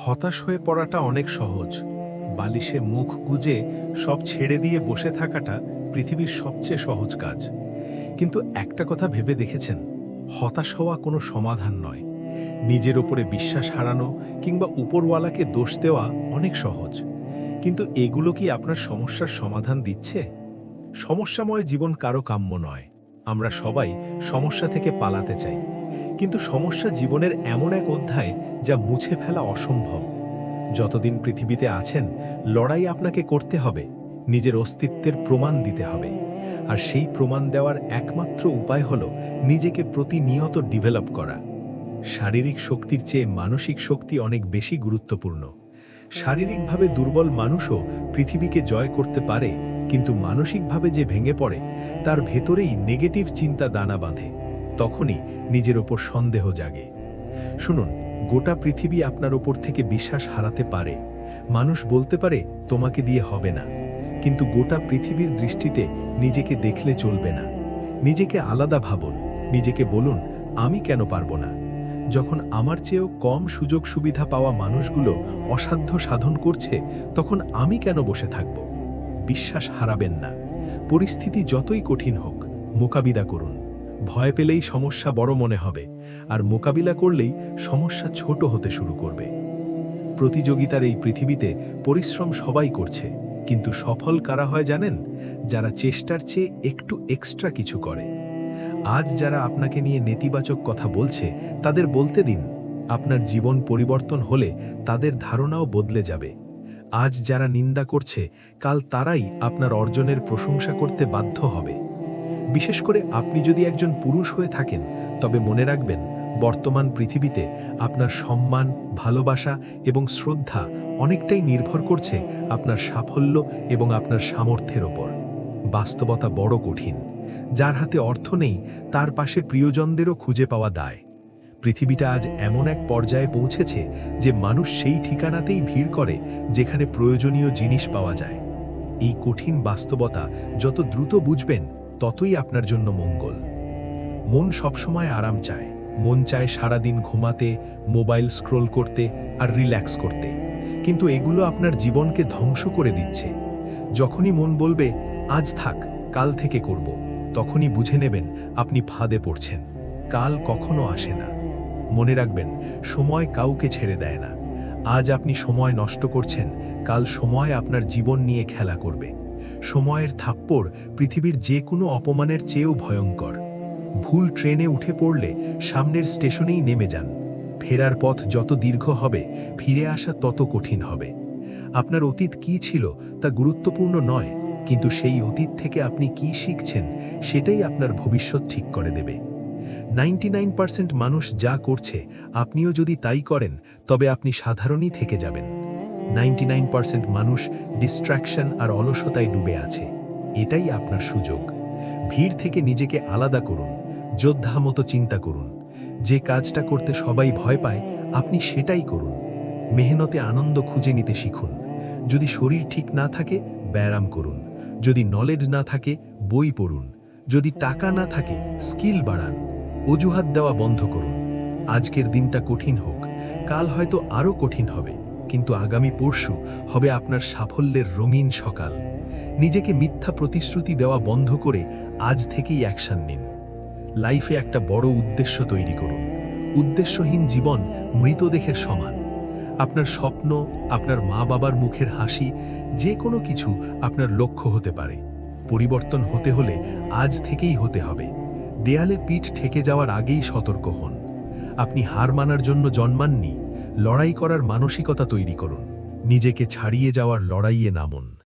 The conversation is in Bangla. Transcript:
হতাশ হয়ে পড়াটা অনেক সহজ। বালিশে মুখ গুজে সব ছেড়ে দিয়ে বসে থাকাটা পৃথিবীর সবচেয়ে সহজ কাজ। কিন্তু একটা কথা ভেবে দেখেছেন, হতাশ হওয়া কোনো সমাধান নয়। নিজের ওপরে বিশ্বাস হারানো কিংবা উপরওয়ালাকে দোষ দেওয়া অনেক সহজ। কিন্তু এগুলো কি আপনার সমস্যার সমাধান দিচ্ছে? সমস্যাময় জীবন কারো কাম্য নয়। আমরা সবাই সমস্যা থেকে পালাতে চাই, কিন্তু সমস্যা জীবনের এমন এক অধ্যায় যা মুছে ফেলা অসম্ভব। যতদিন পৃথিবীতে আছেন, লড়াই আপনাকে করতে হবে, নিজের অস্তিত্বের প্রমাণ দিতে হবে। আর সেই প্রমাণ দেওয়ার একমাত্র উপায় হল নিজেকে প্রতিনিয়ত ডেভেলপ করা। শারীরিক শক্তির চেয়ে মানসিক শক্তি অনেক বেশি গুরুত্বপূর্ণ। শারীরিকভাবে দুর্বল মানুষও পৃথিবীকে জয় করতে পারে, কিন্তু মানসিকভাবে যে ভেঙে পড়ে তার ভেতরেই নেগেটিভ চিন্তা দানা বাঁধে। তখনই নিজের ওপর সন্দেহ জাগে। শুনুন, গোটা পৃথিবী আপনার ওপর থেকে বিশ্বাস হারাতে পারে। মানুষ বলতে পারে তোমাকে দিয়ে হবে না, কিন্তু গোটা পৃথিবীর দৃষ্টিতে নিজেকে দেখলে চলবে না। নিজেকে আলাদা ভাবুন, নিজেকে বলুন আমি কেন পারবো না। যখন আমার চেয়েও কম সুযোগ সুবিধা পাওয়া মানুষগুলো অসাধ্য সাধন করছে, তখন আমি কেন বসে থাকব? বিশ্বাস হারাবেন না। পরিস্থিতি যতই কঠিন হোক, মোকাবিলা করুন। ভয় পেলেই সমস্যা বড় মনে হবে, আর মোকাবিলা করলেই সমস্যা ছোট হতে শুরু করবে। প্রতিযোগিতার এই পৃথিবীতে পরিশ্রম সবাই করছে, কিন্তু সফল কারা হয় জানেন? যারা চেষ্টার চেয়ে একটু এক্সট্রা কিছু করে। আজ যারা আপনাকে নিয়ে নেতিবাচক কথা বলছে, তাদের বলতে দিন, আপনার জীবন পরিবর্তন হলে তাদের ধারণাও বদলে যাবে। আজ যারা নিন্দা করছে, কাল তারাই আপনার অর্জনের প্রশংসা করতে বাধ্য হবে। বিশেষ করে আপনি যদি একজন পুরুষ হয়ে থাকেন, তবে মনে রাখবেন, বর্তমান পৃথিবীতে আপনার সম্মান, ভালোবাসা এবং শ্রদ্ধা অনেকটাই নির্ভর করছে আপনার সাফল্য এবং আপনার সামর্থ্যের ওপর। বাস্তবতা বড় কঠিন। যার হাতে অর্থ নেই, তার পাশে প্রিয়জনদেরও খুঁজে পাওয়া দায়। পৃথিবীটা আজ এমন এক পর্যায়ে পৌঁছেছে যে মানুষ সেই ঠিকানাতেই ভিড় করে যেখানে প্রয়োজনীয় জিনিস পাওয়া যায়। এই কঠিন বাস্তবতা যত দ্রুত বুঝবেন, ততই আপনার জন্য মঙ্গল। মন সবসময় আরাম চায়। মন চায় সারাদিন ঘুমাতে, মোবাইল স্ক্রোল করতে আর রিল্যাক্স করতে। কিন্তু এগুলো আপনার জীবনকে ধ্বংস করে দিচ্ছে। যখনই মন বলবে আজ থাক, কাল থেকে করব, তখনই বুঝে নেবেন আপনি ফাঁদে পড়ছেন। কাল কখনো আসে না। মনে রাখবেন, সময় কাউকে ছেড়ে দেয় না। আজ আপনি সময় নষ্ট করছেন, কাল সময় আপনার জীবন নিয়ে খেলা করবে। সময়ের থাপ্পড় পৃথিবীর যে কোনো অপমানের চেয়েও ভয়ঙ্কর। ভুল ট্রেনে উঠে পড়লে সামনের স্টেশনেই নেমে যান। ফেরার পথ যত দীর্ঘ হবে, ফিরে আসা তত কঠিন হবে। আপনার অতীত কি ছিল তা গুরুত্বপূর্ণ নয়, কিন্তু সেই অতীত থেকে আপনি কি শিখছেন সেটাই আপনার ভবিষ্যৎ ঠিক করে দেবে। 99% মানুষ যা করছে, আপনিও যদি তাই করেন, তবে আপনি সাধারণই থেকে যাবেন। 99% মানুষ ডিস্ট্র্যাকশন আর অলসতায় ডুবে আছে। এটাই আপনার সুযোগ। ভিড় থেকে নিজেকে আলাদা করুন, যোদ্ধা মতো চিন্তা করুন। যে কাজটা করতে সবাই ভয় পায়, আপনি সেটাই করুন। মেহনতে আনন্দ খুঁজে নিতে শিখুন। যদি শরীর ঠিক না থাকে, ব্যায়াম করুন। যদি নলেজ না থাকে, বই পড়ুন। যদি টাকা না থাকে, স্কিল বাড়ান। অজুহাত দেওয়া বন্ধ করুন। আজকের দিনটা কঠিন হোক, কাল হয়তো আরও কঠিন হবে, কিন্তু আগামী পরশু হবে আপনার সাফল্যের রঙিন সকাল। নিজেকে মিথ্যা প্রতিশ্রুতি দেওয়া বন্ধ করে আজ থেকেই অ্যাকশন নিন। লাইফে একটা বড় উদ্দেশ্য তৈরি করুন। উদ্দেশ্যহীন জীবন মৃতদেহের সমান। আপনার স্বপ্ন, আপনার মা বাবার মুখের হাসি, যে কোনো কিছু আপনার লক্ষ্য হতে পারে। পরিবর্তন হতে হলে আজ থেকেই হতে হবে। দেয়ালে পিঠ ঠেকে যাওয়ার আগেই সতর্ক হন। আপনি হার মানার জন্য জন্মাননি, লড়াই করার মানসিকতা তৈরি করুন। নিজেকে ছাড়িয়ে যাওয়ার লড়াইয়ে নামুন।